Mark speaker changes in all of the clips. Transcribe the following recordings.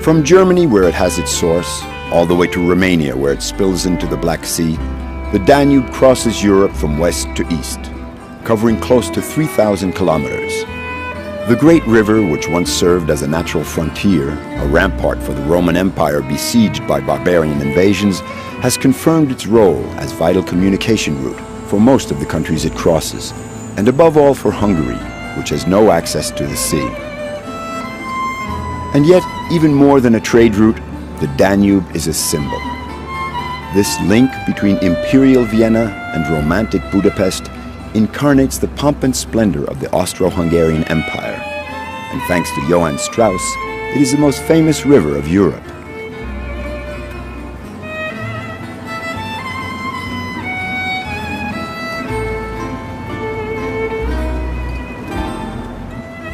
Speaker 1: From Germany, where it has its source, all the way to Romania, where it spills into the Black Sea, the Danube crosses Europe from west to east, covering close to 3,000 kilometers. The great river, which once served as a natural frontier, a rampart for the Roman Empire besieged by barbarian invasions, has confirmed its role as vital communication route for most of the countries it crosses, and above all for Hungary, which has no access to the sea. And yet, even more than a trade route, the Danube is a symbol. This link between imperial Vienna and romantic Budapest incarnates the pomp and splendor of the Austro-Hungarian Empire. And thanks to Johann Strauss, it is the most famous river of Europe.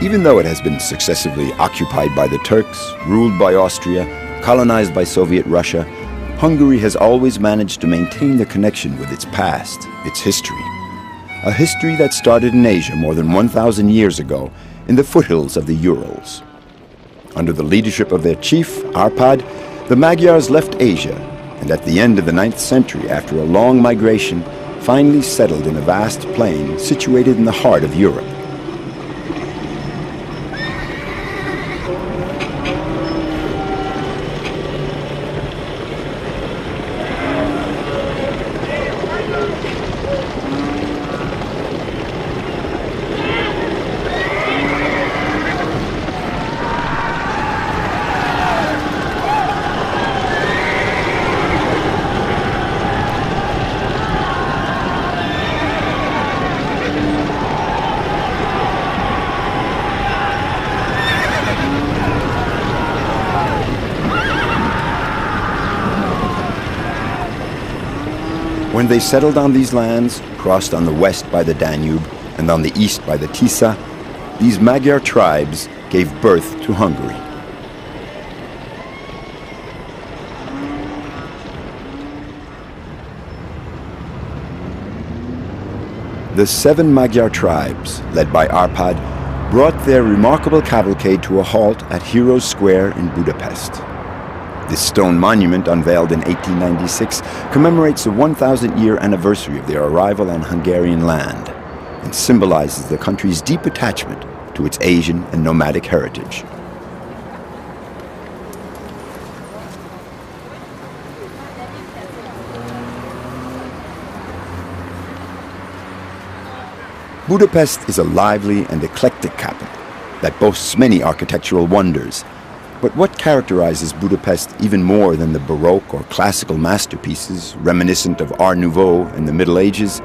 Speaker 1: Even though it has been successively occupied by the Turks, ruled by Austria, colonized by Soviet Russia, Hungary has always managed to maintain the connection with its past, its history. A history that started in Asia more than 1,000 years ago in the foothills of the Urals. Under the leadership of their chief, Arpad, the Magyars left Asia, and at the end of the 9th century, after a long migration, finally settled in a vast plain situated in the heart of Europe. When they settled on these lands, crossed on the west by the Danube and on the east by the TISZA, these Magyar tribes gave birth to Hungary. The 7 Magyar tribes, led by Arpad, brought their remarkable cavalcade to a halt at Heroes Square in Budapest. This stone monument, unveiled in 1896, commemorates the 1,000-year anniversary of their arrival on Hungarian land and symbolizes the country's deep attachment to its Asian and nomadic heritage. Budapest is a lively and eclectic capital that boasts many architectural wonders. But what characterizes Budapest even more than the Baroque or classical masterpieces reminiscent of Art Nouveau in the Middle Ages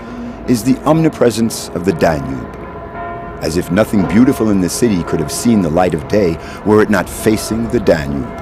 Speaker 1: is the omnipresence of the Danube. As if nothing beautiful in the city could have seen the light of day were it not facing the Danube.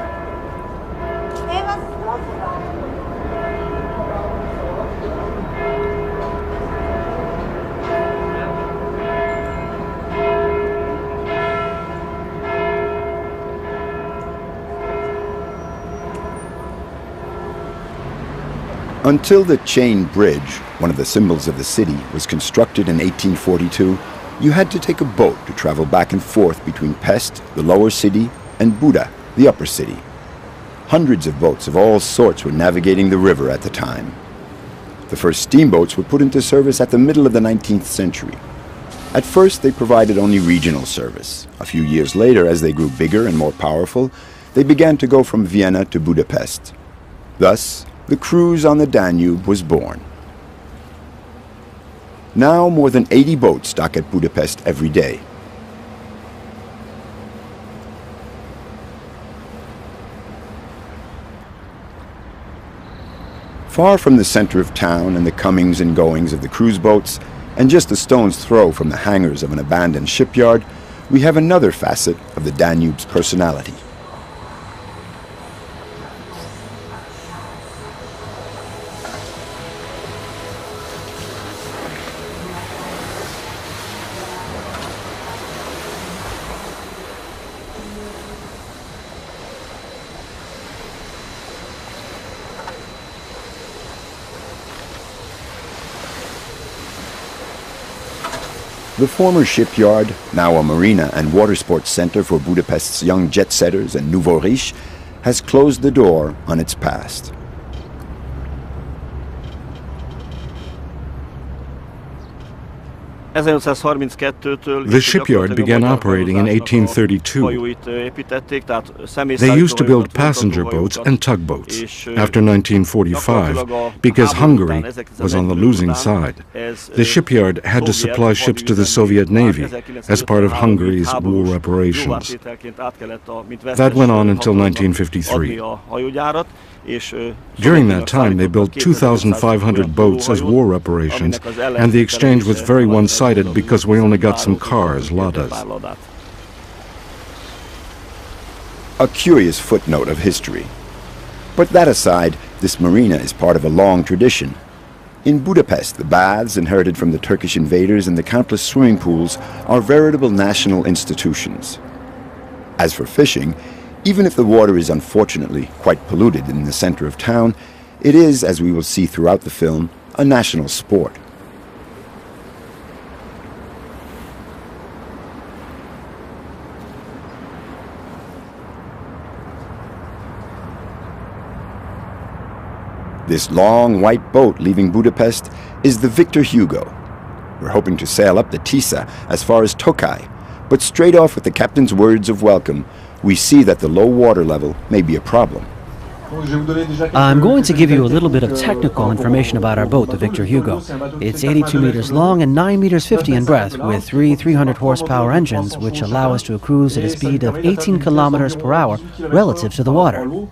Speaker 1: Until the chain bridge, one of the symbols of the city, was constructed in 1842, you had to take a boat to travel back and forth between Pest, the lower city, and Buda, the upper city. Hundreds of boats of all sorts were navigating the river at the time. The first steamboats were put into service at the middle of the 19th century. At first, they provided only regional service. A few years later, as they grew bigger and more powerful, they began to go from Vienna to Budapest. Thus, the cruise on the Danube was born. Now more than 80 boats dock at Budapest every day. Far from the center of town and the comings and goings of the cruise boats, and just a stone's throw from the hangars of an abandoned shipyard, we have another facet of the Danube's personality. The former shipyard, now a marina and water sports center for Budapest's young jet-setters and nouveau riches, has closed the door on its past.
Speaker 2: The shipyard began operating in 1832. They used to build passenger boats and tugboats after 1945 because Hungary was on the losing side. The shipyard had to supply ships to the Soviet Navy as part of Hungary's war reparations. That went on until 1953. During that time, they built 2,500 boats as war reparations, and the exchange was very one-sided because we only got some cars, ladas.
Speaker 1: A curious footnote of history. But that aside, this marina is part of a long tradition. In Budapest, the baths inherited from the Turkish invaders and the countless swimming pools are veritable national institutions. As for fishing, even if the water is unfortunately quite polluted in the center of town, it is, as we will see throughout the film, a national sport. This long white boat leaving Budapest is the Victor Hugo. We're hoping to sail up the TISZA as far as Tokaj, but straight off with the captain's words of welcome, we see that the low water level may be a problem.
Speaker 3: I'm going to give you a little bit of technical information about our boat, the Victor Hugo. It's 82 meters long and 9 meters 50 in breadth, with three 300 horsepower engines, which allow us to cruise at a speed of 18 kilometers per hour relative to the water.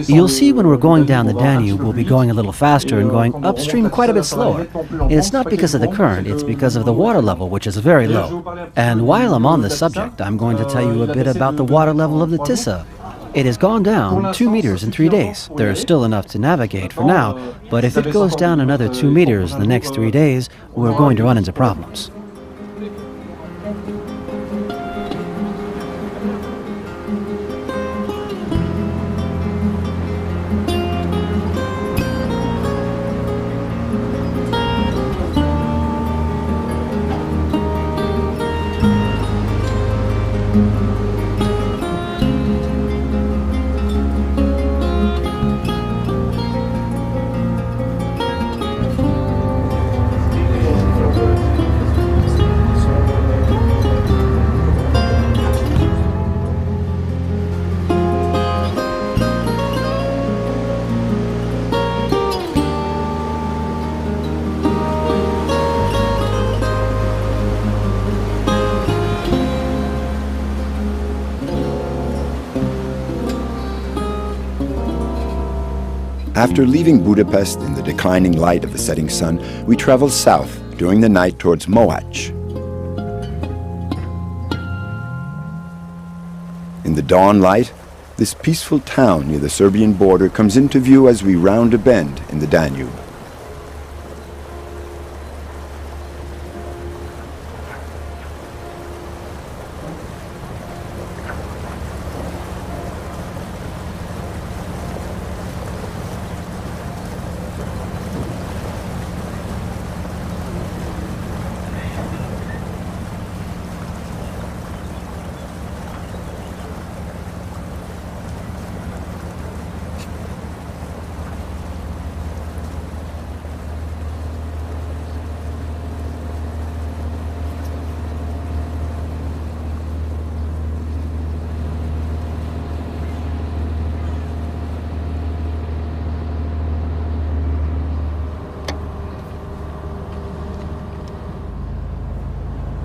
Speaker 3: You'll see when we're going down the Danube, we'll be going a little faster and going upstream quite a bit slower. And it's not because of the current, it's because of the water level, which is very low. And while I'm on the subject, I'm going to tell you a bit about the water level of the TISZA. It has gone down 2 meters in 3 days. There's still enough to navigate for now, but if it goes down another 2 meters in the next 3 days, we're going to run into problems.
Speaker 1: After leaving Budapest in the declining light of the setting sun, we travel south during the night towards Moac. In the dawn light, this peaceful town near the Serbian border comes into view as we round a bend in the Danube.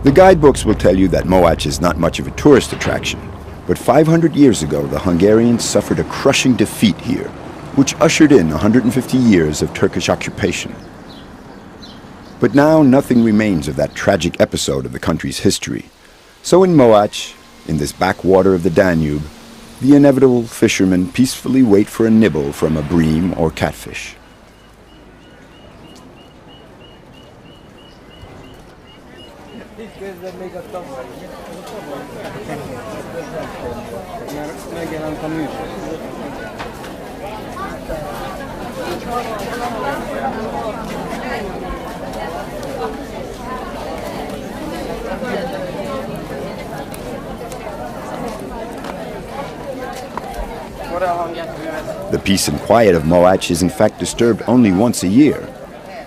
Speaker 1: The guidebooks will tell you that Moac is not much of a tourist attraction, but 500 years ago the Hungarians suffered a crushing defeat here, which ushered in 150 years of Turkish occupation. But now nothing remains of that tragic episode of the country's history. So in Moac, in this backwater of the Danube, the inevitable fishermen peacefully wait for a nibble from a bream or catfish. The peace and quiet of Moach is in fact disturbed only once a year.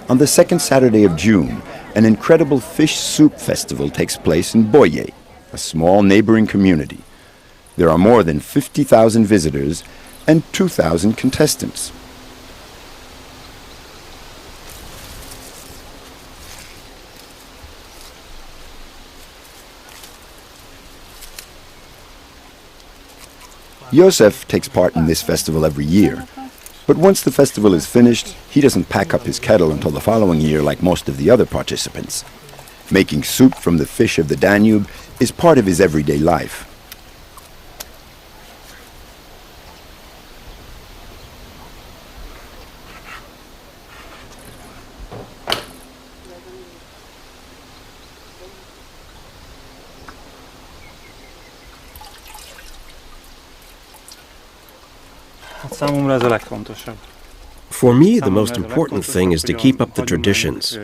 Speaker 1: On the second Saturday of June, an incredible fish soup festival takes place in Boye, a small neighboring community. There are more than 50,000 visitors and 2,000 contestants. Josef takes part in this festival every year. But once the festival is finished, he doesn't pack up his kettle until the following year like most of the other participants. Making soup from the fish of the Danube is part of his everyday life.
Speaker 4: For me, the most important thing is to keep up the traditions.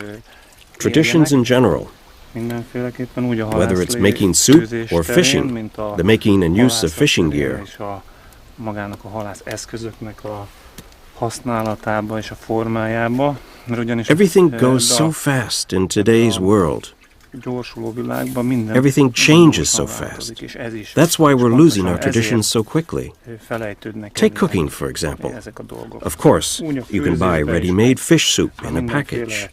Speaker 4: Traditions in general. Whether it's making soup or fishing, the making and use of fishing gear. Everything goes so fast in today's world. Everything changes so fast. That's why we're losing our traditions so quickly. Take cooking, for example. Of course, you can buy ready-made fish soup in a package.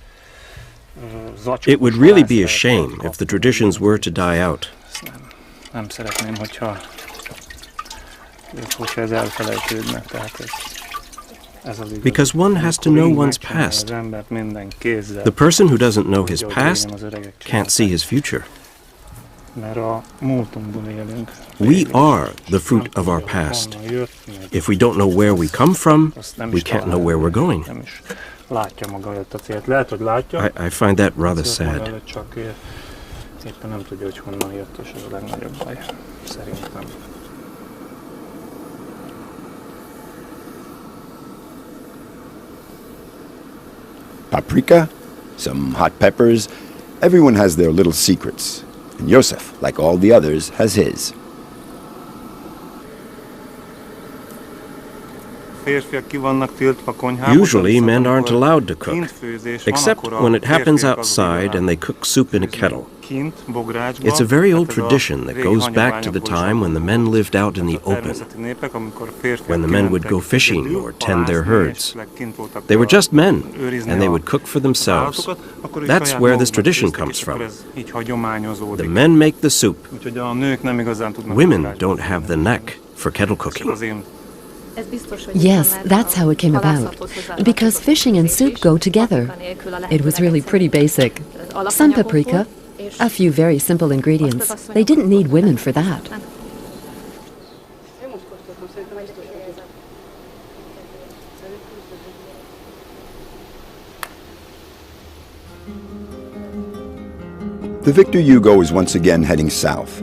Speaker 4: It would really be a shame if the traditions were to die out. Because one has to know one's past. The person who doesn't know his past can't see his future. We are the fruit of our past. If we don't know where we come from, we can't know where we're going. I find that rather sad.
Speaker 1: Paprika, some hot peppers. Everyone has their little secrets. And Josef, like all the others, has his.
Speaker 4: Usually, men aren't allowed to cook, except when it happens outside and they cook soup in a kettle. It's a very old tradition that goes back to the time when the men lived out in the open, when the men would go fishing or tend their herds. They were just men, and they would cook for themselves. That's where this tradition comes from. The men make the soup. Women don't have the knack for kettle cooking.
Speaker 5: Yes, that's how it came about. Because fishing and soup go together. It was really pretty basic. Some paprika, a few very simple ingredients. They didn't need women for that.
Speaker 1: The Victor Hugo is once again heading south.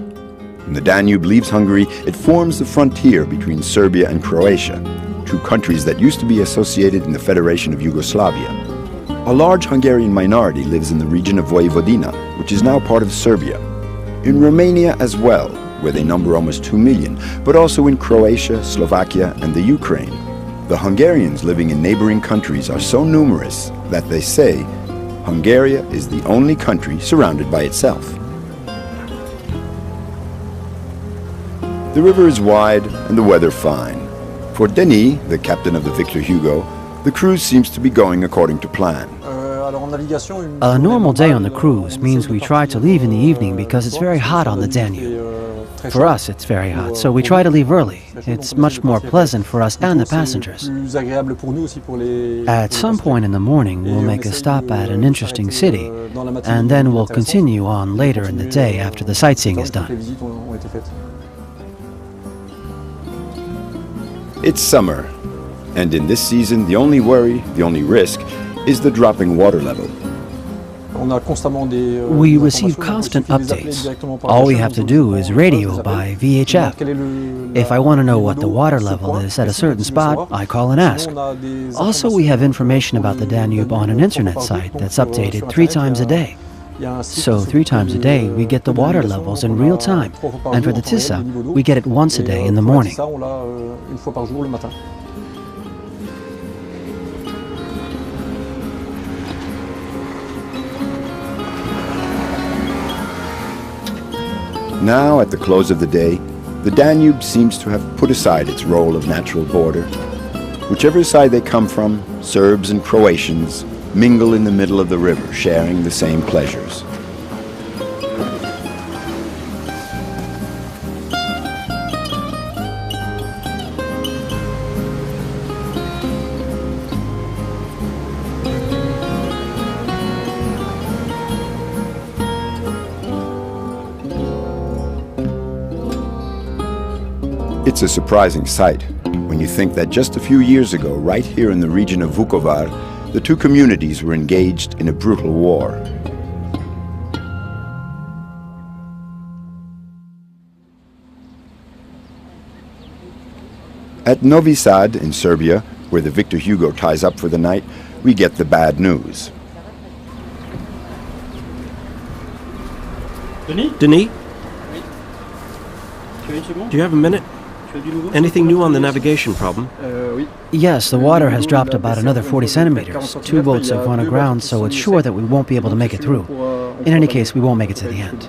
Speaker 1: When the Danube leaves Hungary, it forms the frontier between Serbia and Croatia, two countries that used to be associated in the Federation of Yugoslavia. A large Hungarian minority lives in the region of Vojvodina, which is now part of Serbia. In Romania as well, where they number almost 2 million, but also in Croatia, Slovakia, and the Ukraine. The Hungarians living in neighboring countries are so numerous that they say Hungary is the only country surrounded by itself. The river is wide and the weather fine. For Denis, the captain of the Victor Hugo, the cruise seems to be going according to plan.
Speaker 3: A normal day on the cruise means we try to leave in the evening because it's very hot on the Danube. For us, it's very hot, so we try to leave early. It's much more pleasant for us and the passengers. At some point in the morning, we'll make a stop at an interesting city, and then we'll continue on later in the day after the sightseeing is done.
Speaker 1: It's summer, and in this season, the only worry, the only risk, is the dropping water level.
Speaker 3: We receive constant updates. All we have to do is radio by VHF. If I want to know what the water level is at a certain spot, I call and ask. Also, we have information about the Danube on an internet site that's updated 3 times a day. So 3 times a day, we get the water levels in real time. And for the TISZA, we get it once a day in the morning.
Speaker 1: Now, at the close of the day, the Danube seems to have put aside its role of natural border. Whichever side they come from, Serbs and Croatians mingle in the middle of the river, sharing the same pleasures. It's a surprising sight when you think that just a few years ago, right here in the region of Vukovar, the two communities were engaged in a brutal war. At Novi Sad in Serbia, where the Victor Hugo ties up for the night, we get the bad news.
Speaker 4: Denis? Do you have a minute? Anything new on the navigation problem?
Speaker 3: Yes, the water has dropped about another 40 centimeters. 2 boats have run aground, so it's sure that we won't be able to make it through. In any case, we won't make it to the end.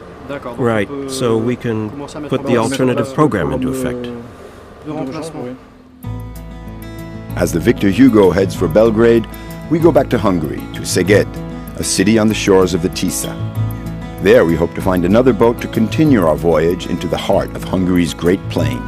Speaker 4: Right, so we can put the alternative program into effect.
Speaker 1: As the Victor Hugo heads for Belgrade, we go back to Hungary, to Szeged, a city on the shores of the TISZA. There we hope to find another boat to continue our voyage into the heart of Hungary's Great Plain.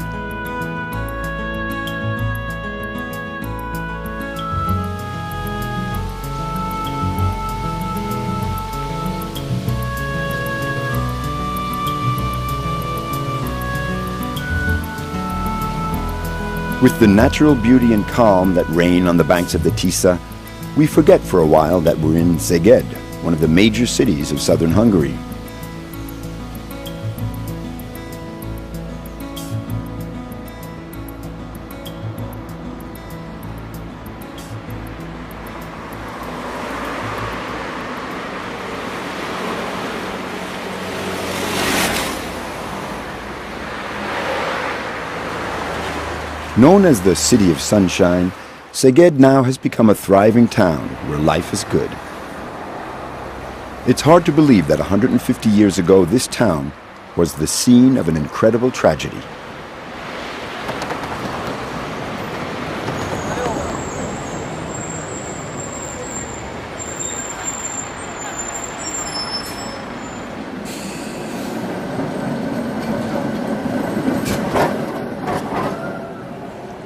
Speaker 1: With the natural beauty and calm that reign on the banks of the TISZA, we forget for a while that we're in Szeged, one of the major cities of southern Hungary. Known as the City of Sunshine, Szeged now has become a thriving town where life is good. It's hard to believe that 150 years ago this town was the scene of an incredible tragedy.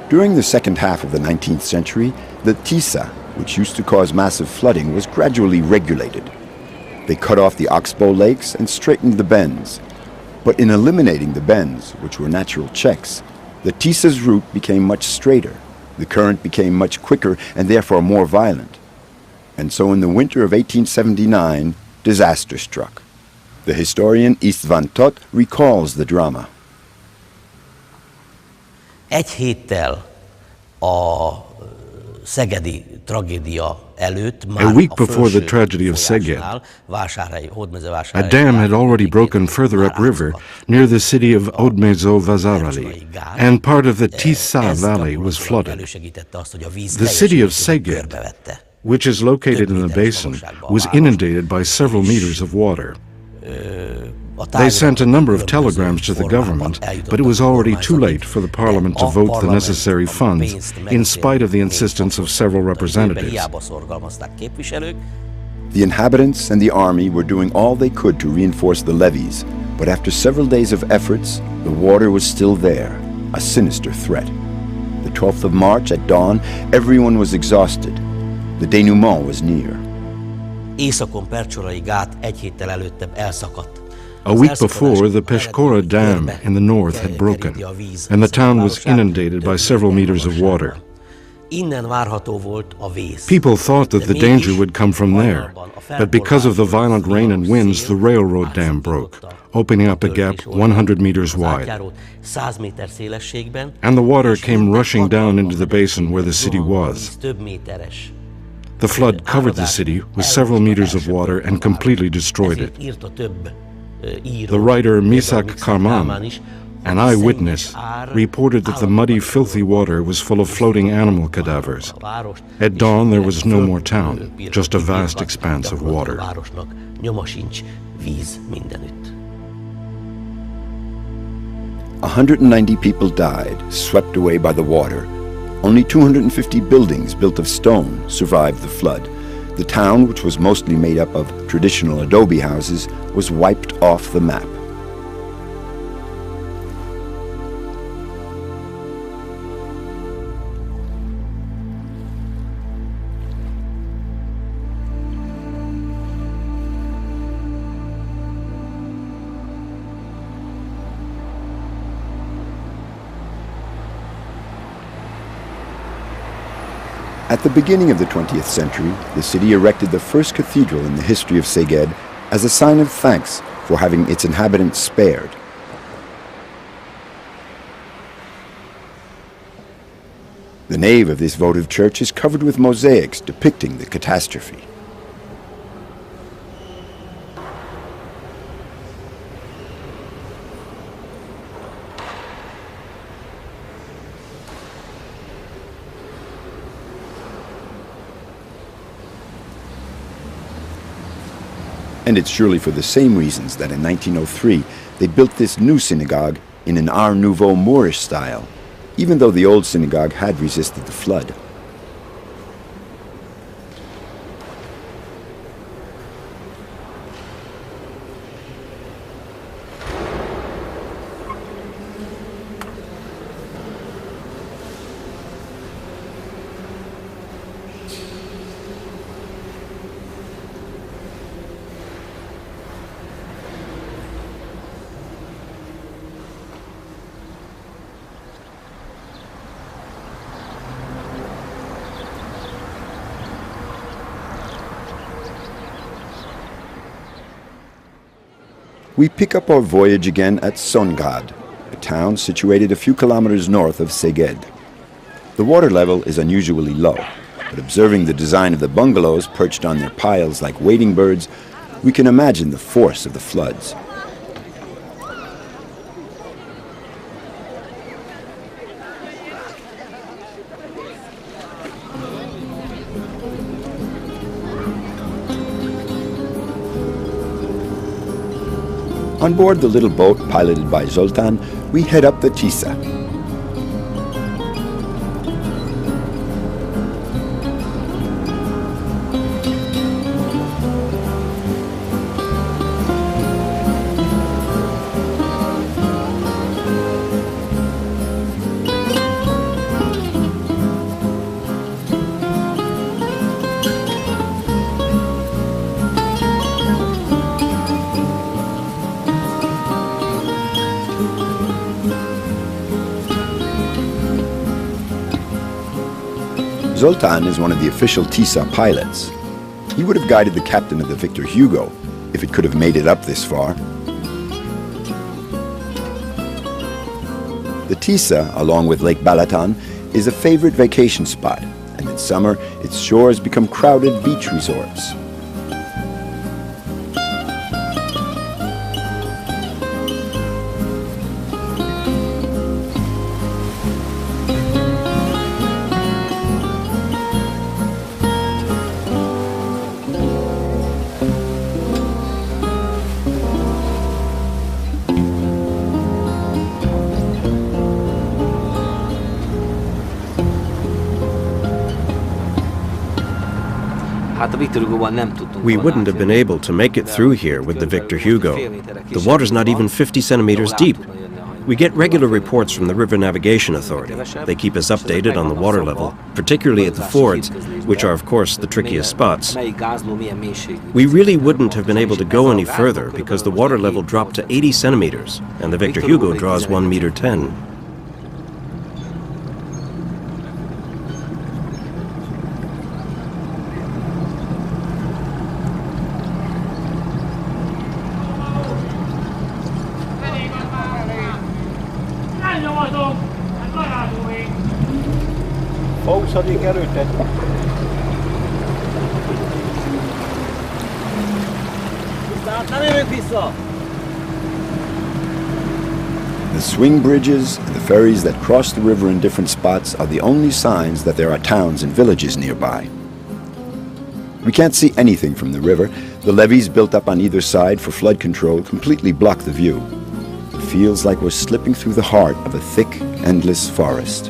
Speaker 1: During the second half of the 19th century, the TISZA, which used to cause massive flooding, was gradually regulated. They cut off the oxbow lakes and straightened the bends. But in eliminating the bends, which were natural checks, the TISZA's route became much straighter. The current became much quicker and therefore more violent. And so in the winter of 1879, disaster struck. The historian István Tóth recalls the drama.
Speaker 6: Egy héttel a szegedi tragédia előtt,
Speaker 2: a week before the tragedy of Szeged, a dam had already broken further upriver near the city of Hódmezővásárhely, and part of the TISZA valley was flooded. The city of Szeged, which is located in the basin, was inundated by several meters of water. They sent a number of telegrams to the government, but it was already too late for the parliament to vote the necessary funds, in spite of the insistence of several representatives.
Speaker 1: The inhabitants and the army were doing all they could to reinforce the levees, but after several days of efforts, the water was still there, a sinister threat. The 12th of March at dawn, everyone was exhausted. The denouement was near.
Speaker 2: A week before, the Peshkora Dam in the north had broken, and the town was inundated by several meters of water. People thought that the danger would come from there, but because of the violent rain and winds, the railroad dam broke, opening up a gap 100 meters wide. And the water came rushing down into the basin where the city was. The flood covered the city with several meters of water and completely destroyed it. The writer Misak Karman, an eyewitness, reported that the muddy, filthy water was full of floating animal cadavers. At dawn, there was no more town, just a vast expanse of water.
Speaker 1: 190 people died, swept away by the water. Only 250 buildings built of stone survived the flood. The town, which was mostly made up of traditional adobe houses, was wiped off the map. At the beginning of the 20th century, the city erected the first cathedral in the history of Szeged as a sign of thanks for having its inhabitants spared. The nave of this votive church is covered with mosaics depicting the catastrophe. And it's surely for the same reasons that in 1903 they built this new synagogue in an Art Nouveau Moorish style, even though the old synagogue had resisted the flood. We pick up our voyage again at Szongrád, a town situated a few kilometers north of Szeged. The water level is unusually low, but observing the design of the bungalows perched on their piles like wading birds, we can imagine the force of the floods. On board the little boat piloted by Zoltán, we head up the TISZA. Zoltán is one of the official TISZA pilots. He would have guided the captain of the Victor Hugo if it could have made it up this far. The TISZA, along with Lake Balaton, is a favorite vacation spot, and in summer its shores become crowded beach resorts.
Speaker 4: We wouldn't have been able to make it through here with the Victor Hugo. The water's not even 50 centimeters deep. We get regular reports from the River Navigation Authority. They keep us updated on the water level, particularly at the fords, which are of course the trickiest spots. We really wouldn't have been able to go any further because the water level dropped to 80 centimeters, and the Victor Hugo draws 1 meter 10.
Speaker 1: The swing bridges and the ferries that cross the river in different spots are the only signs that there are towns and villages nearby. We can't see anything from the river. The levees built up on either side for flood control completely block the view. The feels like we're slipping through the heart of a thick, endless forest.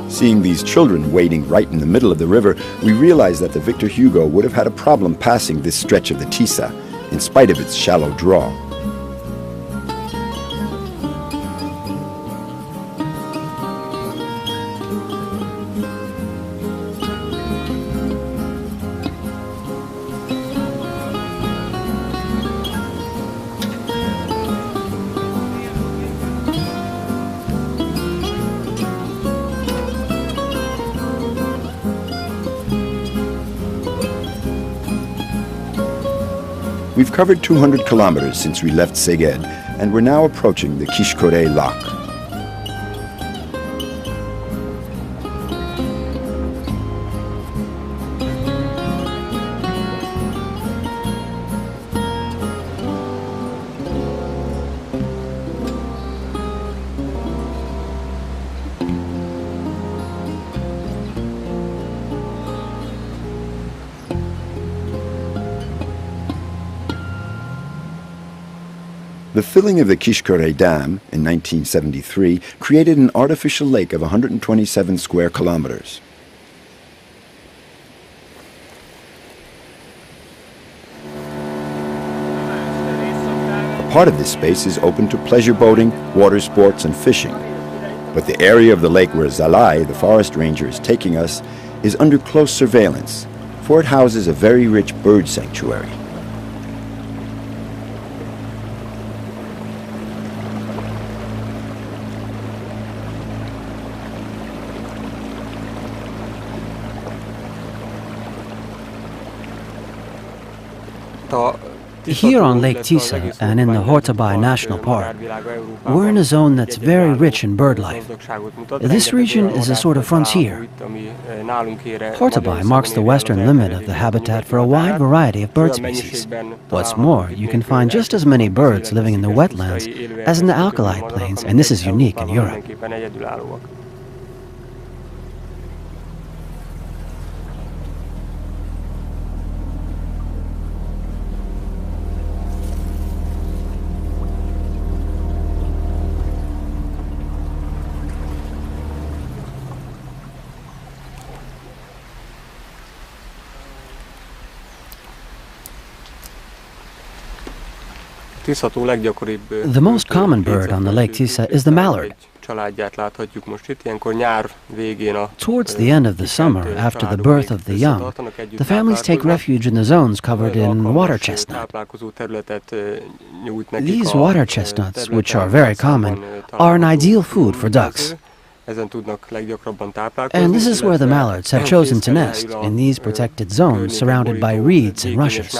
Speaker 1: Seeing these children wading right in the middle of the river, we realize that the Victor Hugo would have had a problem passing this stretch of the TISZA, in spite of its shallow draw. We've covered 200 kilometers since we left Szeged, and we're now approaching the Grigoriy lock. The filling of the Grigoriy Dam in 1973 created an artificial lake of 127 square kilometers. A part of this space is open to pleasure boating, water sports, and fishing. But the area of the lake where Zalai, the forest ranger, is taking us is under close surveillance, for it houses a very rich bird sanctuary.
Speaker 3: Here on Lake TISZA and in the Hortabai National Park, we're in a zone that's very rich in bird life. This region is a sort of frontier. Hortabai marks the western limit of the habitat for a wide variety of bird species. What's more, you can find just as many birds living in the wetlands as in the alkali plains, and this is unique in Europe. The most common bird on the Lake TISZA is the mallard. Towards the end of the summer, after the birth of the young, the families take refuge in the zones covered in water chestnut. These water chestnuts, which are very common, are an ideal food for ducks. And this is where the mallards have chosen to nest, in these protected zones surrounded by reeds and rushes.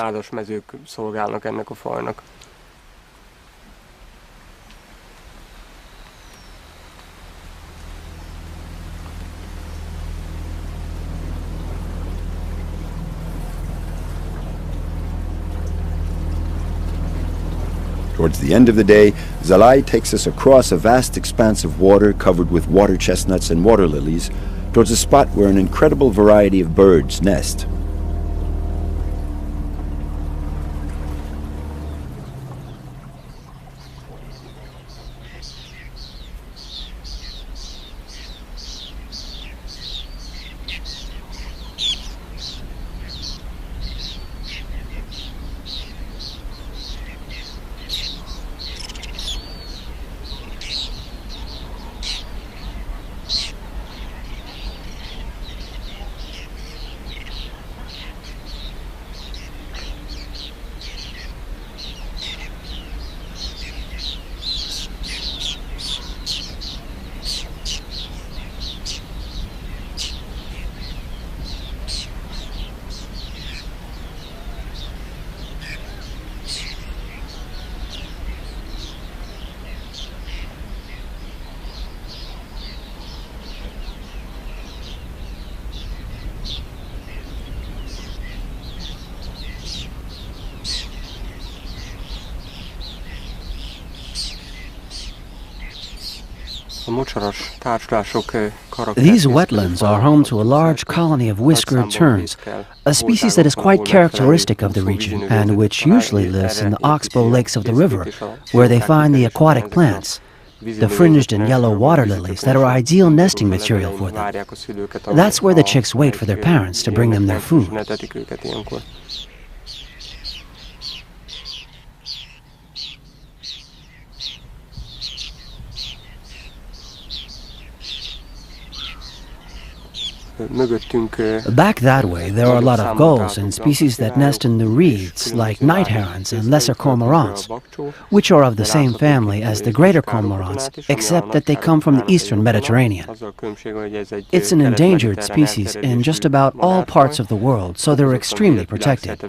Speaker 1: Towards the end of the day, Zalai takes us across a vast expanse of water covered with water chestnuts and water lilies towards a spot where an incredible variety of birds nest.
Speaker 3: These wetlands are home to a large colony of whiskered terns, a species that is quite characteristic of the region and which usually lives in the oxbow lakes of the river, where they find the aquatic plants, the fringed and yellow water lilies that are ideal nesting material for them. That's where the chicks wait for their parents to bring them their food. Back that way, there are a lot of gulls and species that nest in the reeds, like night herons and lesser cormorants, which are of the same family as the greater cormorants, except that they come from the eastern Mediterranean. It's an endangered species in just about all parts of the world, so they're extremely protected.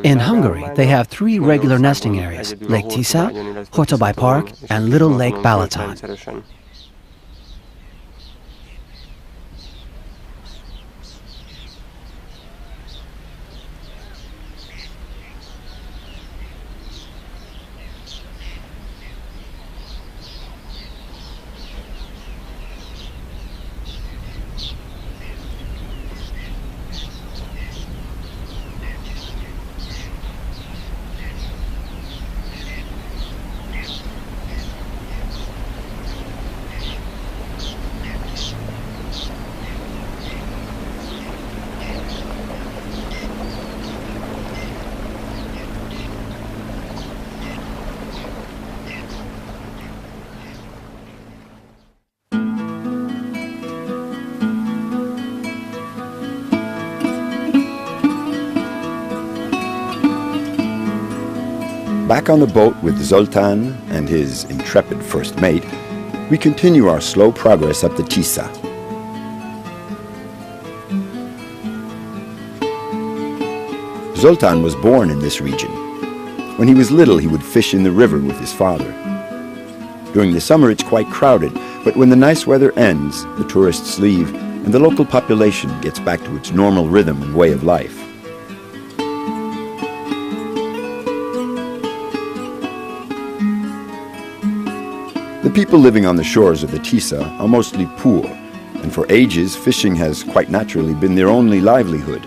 Speaker 3: In Hungary, they have 3 regular nesting areas: Lake TISZA, Hortobai Park, and Little Lake Balaton.
Speaker 1: Back on the boat with Zoltan and his intrepid first mate, we continue our slow progress up the TISZA. Zoltan was born in this region. When he was little, he would fish in the river with his father. During the summer, it's quite crowded, but when the nice weather ends, the tourists leave, and the local population gets back to its normal rhythm and way of life. The people living on the shores of the TISZA are mostly poor, and for ages fishing has quite naturally been their only livelihood.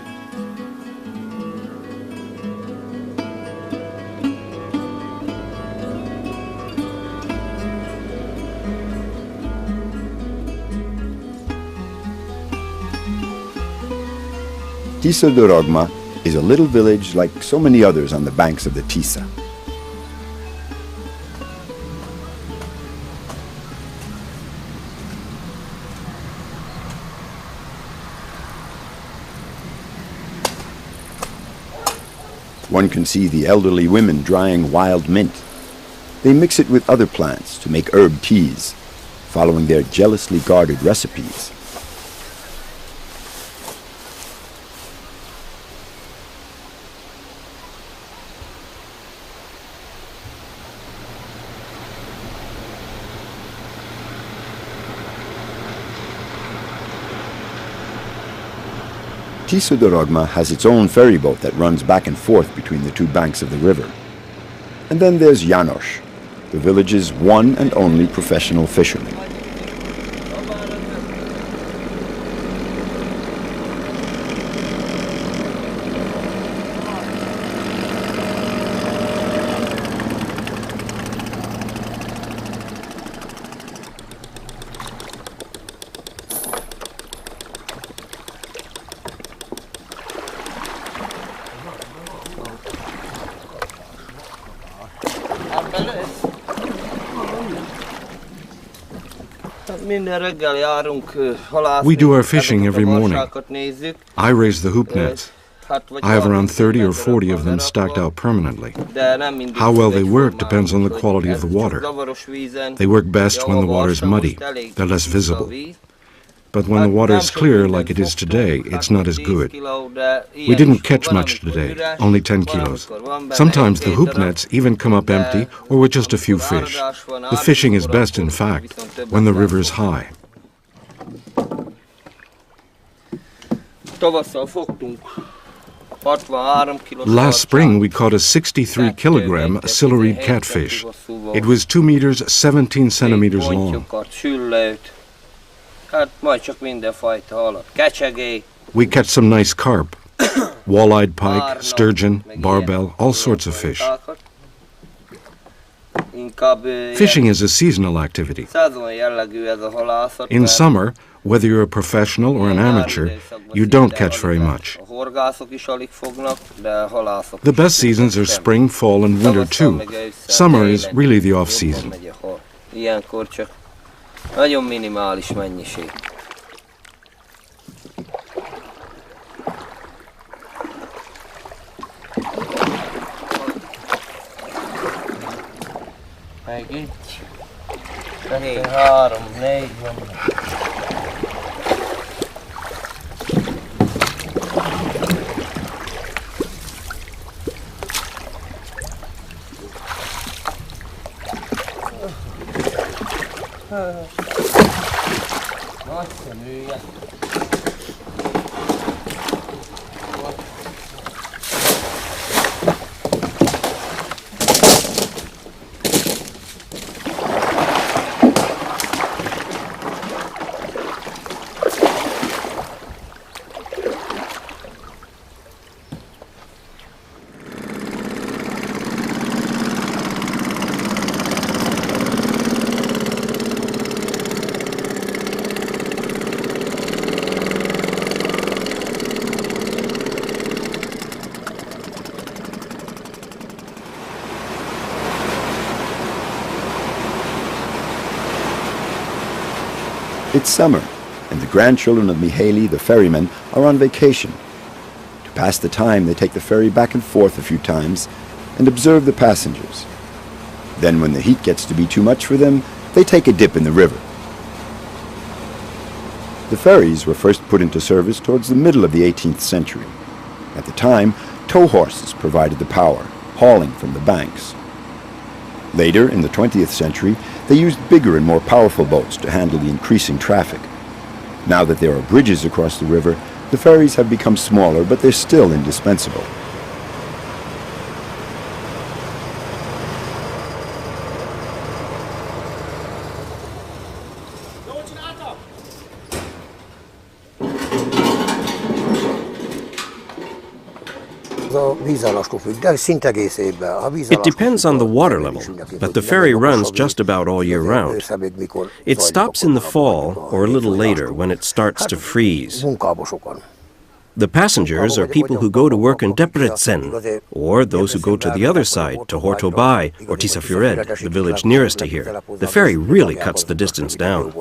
Speaker 1: TISZA de Rogma is a little village like so many others on the banks of the TISZA. One can see the elderly women drying wild mint. They mix it with other plants to make herb teas, following their jealously guarded recipes. TISZA de Rogma has its own ferry boat that runs back and forth between the 2 banks of the river. And then there's János, the village's one and only professional fisherman.
Speaker 2: We do our fishing every morning. I raise the hoop nets. I have around 30 or 40 of them stacked out permanently. How well they work depends on the quality of the water. They work best when the water is muddy. They're less visible. But when the water is clear like it is today, it's not as good. We didn't catch much today, only 10 kilos. Sometimes the hoop nets even come up empty or with just a few fish. The fishing is best, in fact, when the river is high. Last spring we caught a 63-kilogram siluried catfish. It was 2 meters 17 centimeters long. We catch some nice carp, wall-eyed pike, sturgeon, barbel, all sorts of fish. Fishing is a seasonal activity. In summer, whether you're a professional or an amateur, you don't catch very much. The best seasons are spring, fall, and winter too. Summer is really the off-season.
Speaker 1: It's summer, and the grandchildren of Mihaly, the ferryman, are on vacation. To pass the time, they take the ferry back and forth a few times and observe the passengers. Then, when the heat gets to be too much for them, they take a dip in the river. The ferries were first put into service towards the middle of the 18th century. At the time, tow horses provided the power, hauling from the banks. Later, in the 20th century, they used bigger and more powerful boats to handle the increasing traffic. Now that there are bridges across the river, the ferries have become smaller, but they're still indispensable.
Speaker 4: It depends on the water level, but the ferry runs just about all year round. It stops in the fall or a little later when it starts to freeze. The passengers are people who go to work in Debrecen, or those who go to the other side, to Hortobai or TISZA, the village nearest to here. The ferry really cuts the distance down.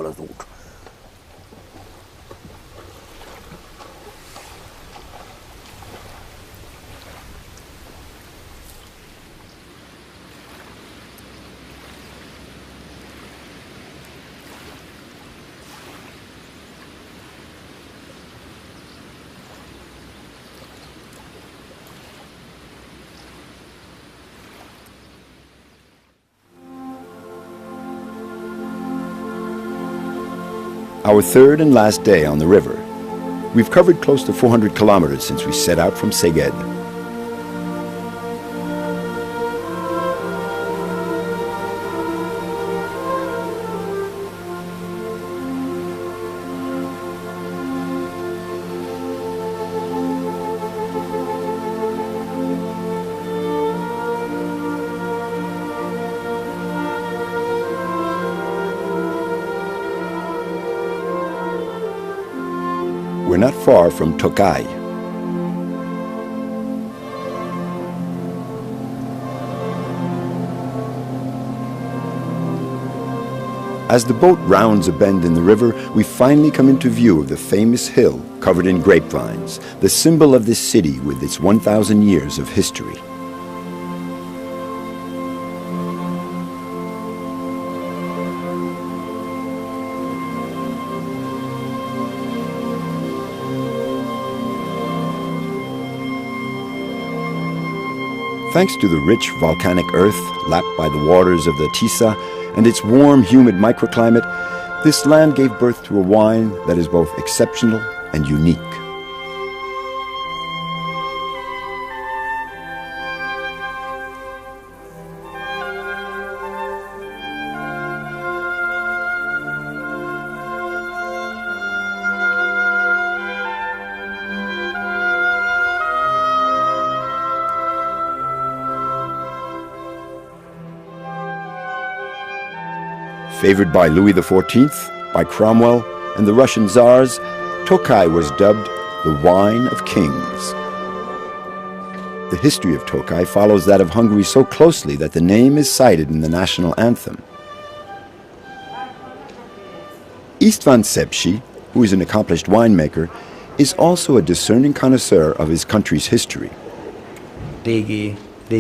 Speaker 1: Our third and last day on the river. We've covered close to 400 kilometers since we set out from Szeged. We're not far from Tokaj. As the boat rounds a bend in the river, we finally come into view of the famous hill covered in grapevines, the symbol of this city with its 1,000 years of history. Thanks to the rich volcanic earth lapped by the waters of the TISZA and its warm, humid microclimate, this land gave birth to a wine that is both exceptional and unique. Favored by Louis XIV, by Cromwell, and the Russian Tsars, Tokaj was dubbed the wine of kings. The history of Tokaj follows that of Hungary so closely that the name is cited in the national anthem. István Szepsi, who is an accomplished winemaker, is also a discerning connoisseur of his country's history.
Speaker 3: In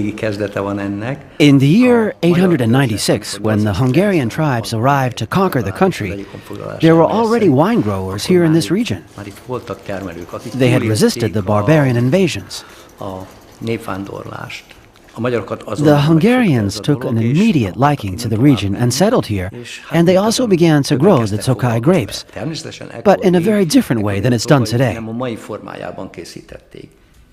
Speaker 3: the year 896, when the Hungarian tribes arrived to conquer the country, there were already wine growers here in this region. They had resisted the barbarian invasions. The Hungarians took an immediate liking to the region and settled here, and they also began to grow the Tokaj grapes, but in a very different way than it's done today.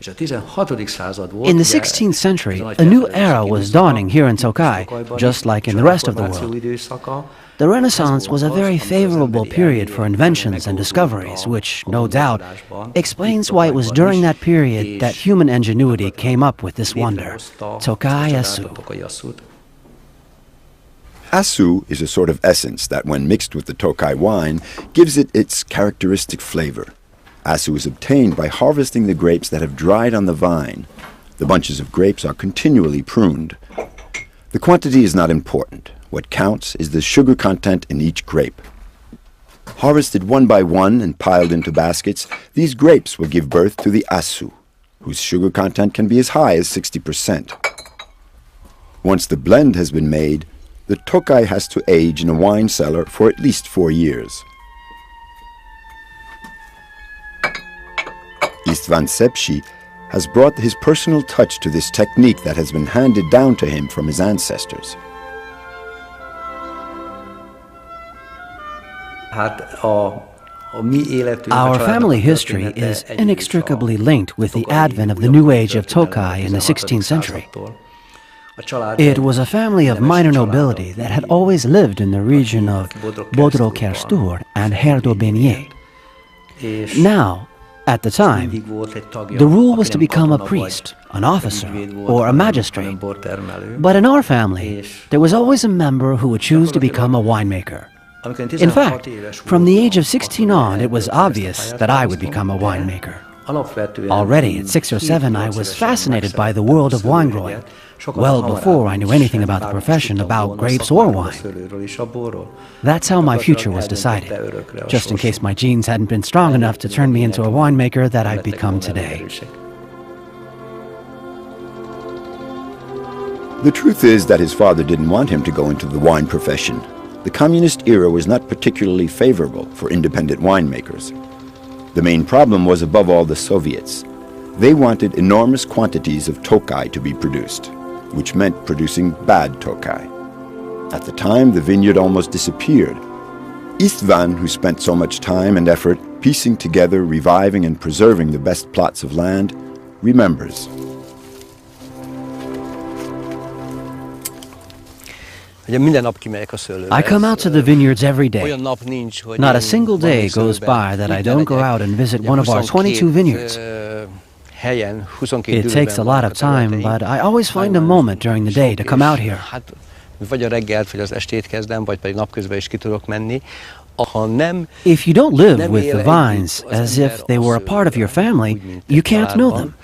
Speaker 3: In the 16th century, a new era was dawning here in Tokaj, just like in the rest of the world. The Renaissance was a very favorable period for inventions and discoveries, which, no doubt, explains why it was during that period that human ingenuity came up with this wonder, Tokaj Asú.
Speaker 1: Asú is a sort of essence that, when mixed with the Tokaj wine, gives it its characteristic flavor. Asú is obtained by harvesting the grapes that have dried on the vine. The bunches of grapes are continually pruned. The quantity is not important. What counts is the sugar content in each grape. Harvested one by one and piled into baskets, these grapes will give birth to the Asú, whose sugar content can be as high as 60%. Once the blend has been made, the Tokaj has to age in a wine cellar for at least 4 years. István Szepsi has brought his personal touch to this technique that has been handed down to him from his ancestors.
Speaker 3: Our family history is inextricably linked with the advent of the new age of Tokaj in the 16th century. It was a family of minor nobility that had always lived in the region of Bodrog-Kerstur and Herdo-Bénye. Now, at the time, the rule was to become a priest, an officer, or a magistrate. But in our family, there was always a member who would choose to become a winemaker. In fact, from the age of 16 on, it was obvious that I would become a winemaker. Already at 6 or 7, I was fascinated by the world of wine growing, well before I knew anything about the profession, about grapes or wine. That's how my future was decided, just in case my genes hadn't been strong enough to turn me into a winemaker that I've become today.
Speaker 1: The truth is that his father didn't want him to go into the wine profession. The communist era was not particularly favorable for independent winemakers. The main problem was, above all, the Soviets. They wanted enormous quantities of Tokaj to be produced, which meant producing bad Tokaj. At the time, the vineyard almost disappeared. István, who spent so much time and effort piecing together, reviving and preserving the best plots of land, remembers.
Speaker 3: I come out to the vineyards every day. Not a single day goes by that I don't go out and visit one of our 22 vineyards. It takes a lot of time, but I always find a moment during the day to come out here. If you don't live with the vines as if they were a part of your family, you can't know them.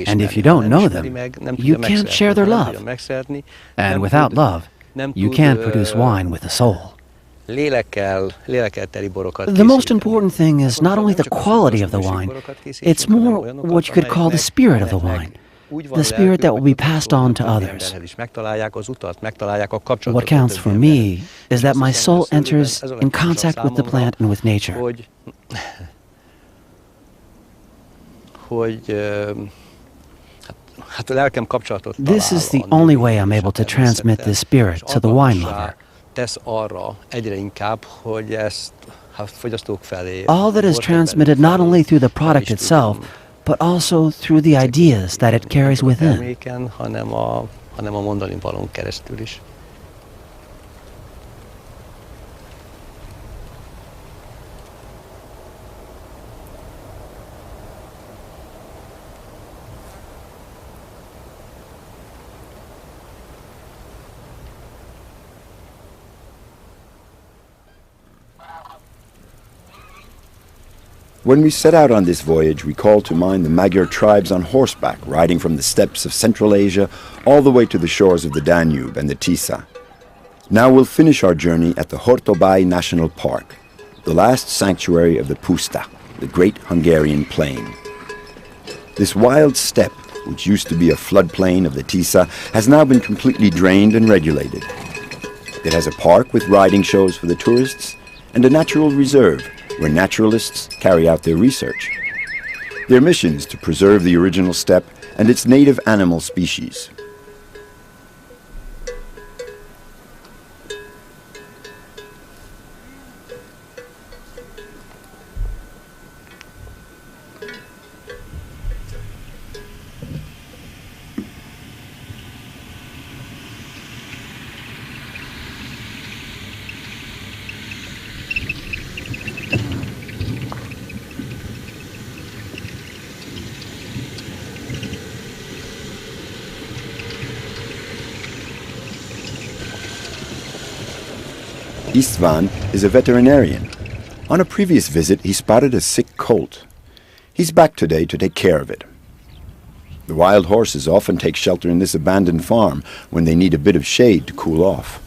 Speaker 3: And if you don't know them, you can't share their love. And without love, you can't produce wine with a soul. The most important thing is not only the quality of the wine, it's more what you could call the spirit of the wine. The spirit that will be passed on to others. What counts for me is that my soul enters in contact with the plant and with nature. This is the only way I'm able to transmit this spirit to the wine lover. All that is transmitted not only through the product itself, but also through the ideas that it carries within.
Speaker 1: When we set out on this voyage, we called to mind the Magyar tribes on horseback, riding from the steppes of Central Asia all the way to the shores of the Danube and the TISZA. Now we'll finish our journey at the Hortobágy National Park, the last sanctuary of the Puszta, the great Hungarian plain. This wild steppe, which used to be a floodplain of the TISZA, has now been completely drained and regulated. It has a park with riding shows for the tourists and a natural reserve where naturalists carry out their research. Their mission is to preserve the original steppe and its native animal species. Aswan is a veterinarian. On a previous visit, he spotted a sick colt. He's back today to take care of it. The wild horses often take shelter in this abandoned farm when they need a bit of shade to cool off.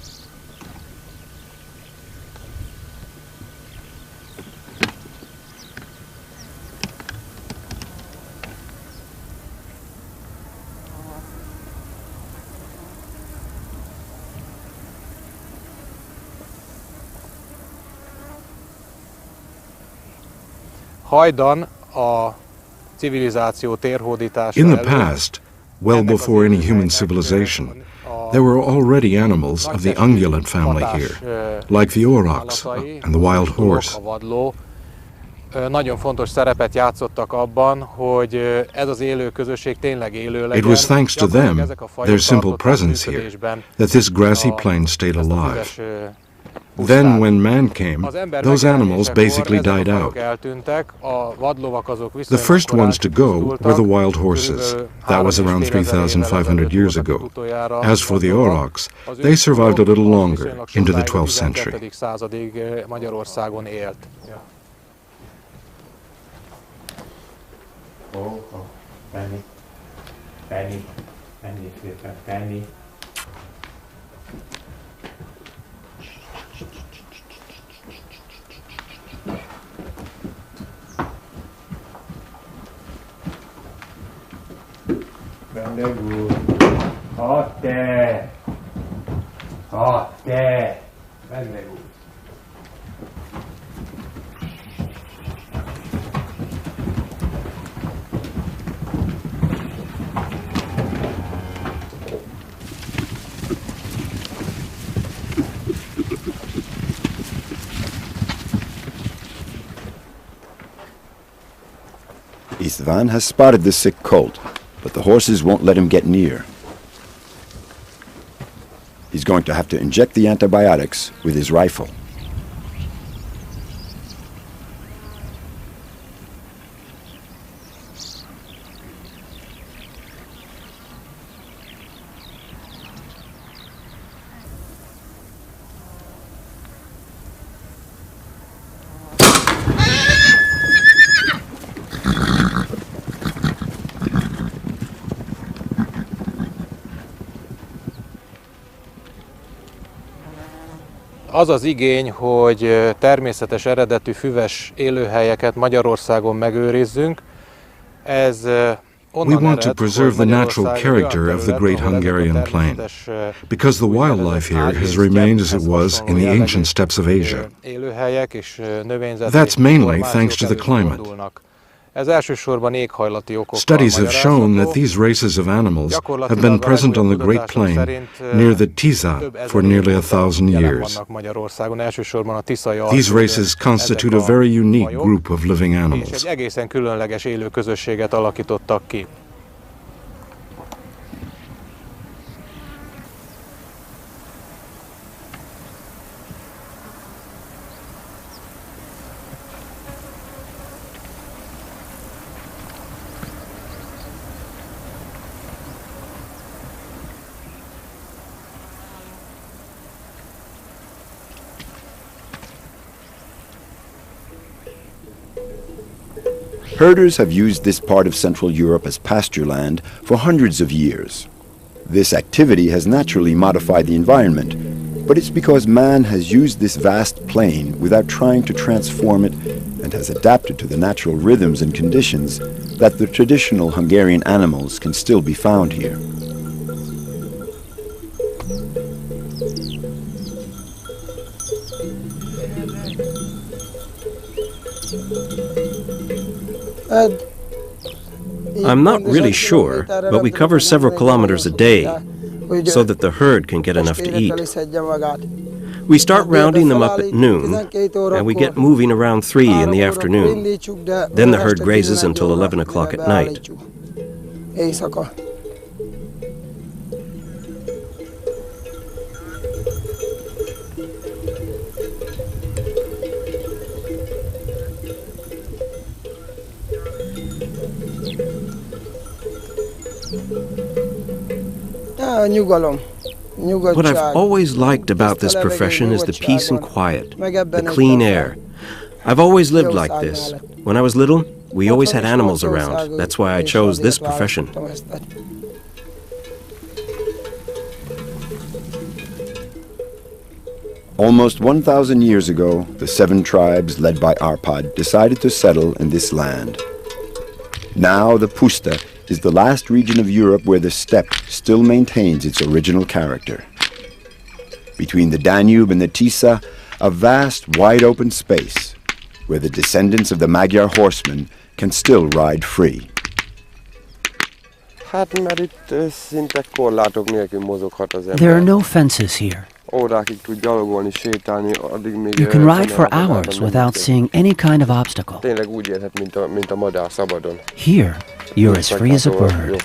Speaker 7: In the
Speaker 2: past, well before any human civilization, there were already animals of the ungulate family here, like the aurochs and the wild horse. It was thanks to them, their simple presence here, that this grassy plain stayed alive. Then, when man came, those animals basically died out. The first ones to go were the wild horses. That was around 3,500 years ago. As for the aurochs, they survived a little longer, into the 12th century.
Speaker 1: Aswan has spotted the sick colt, but the horses won't let him get near. He's going to have to inject the antibiotics with his rifle.
Speaker 7: Az az igény, hogy természetes eredetű füves élőhelyeket Magyarországon megőrizzünk, ez
Speaker 2: We want to preserve the natural character of the great Hungarian plain, because the wildlife here has remained as it was in the ancient steppes of Asia. That's mainly thanks to the climate. Studies have shown that these races of animals have been present on the Great Plain near the TISZA for nearly 1,000 years. These races constitute a very unique group of living animals.
Speaker 1: Herders have used this part of Central Europe as pasture land for hundreds of years. This activity has naturally modified the environment, but it's because man has used this vast plain without trying to transform it and has adapted to the natural rhythms and conditions that the traditional Hungarian animals can still be found here.
Speaker 4: I'm not really sure, but we cover several kilometers a day so that the herd can get enough to eat. We start rounding them up at noon, and we get moving around 3 in the afternoon. Then the herd grazes until 11 o'clock at night. What I've always liked about this profession is the peace and quiet, the clean air. I've always lived like this. When I was little, we always had animals around. That's why I chose this profession.
Speaker 1: Almost 1,000 years ago, the 7 tribes led by Arpad decided to settle in this land. Now the Puszta is the last region of Europe where the steppe still maintains its original character. Between the Danube and the TISZA, a vast, wide-open space where the descendants of the Magyar horsemen can still ride free.
Speaker 3: There are no fences here. You can ride for hours without seeing any kind of obstacle. Here, you're as free as a bird.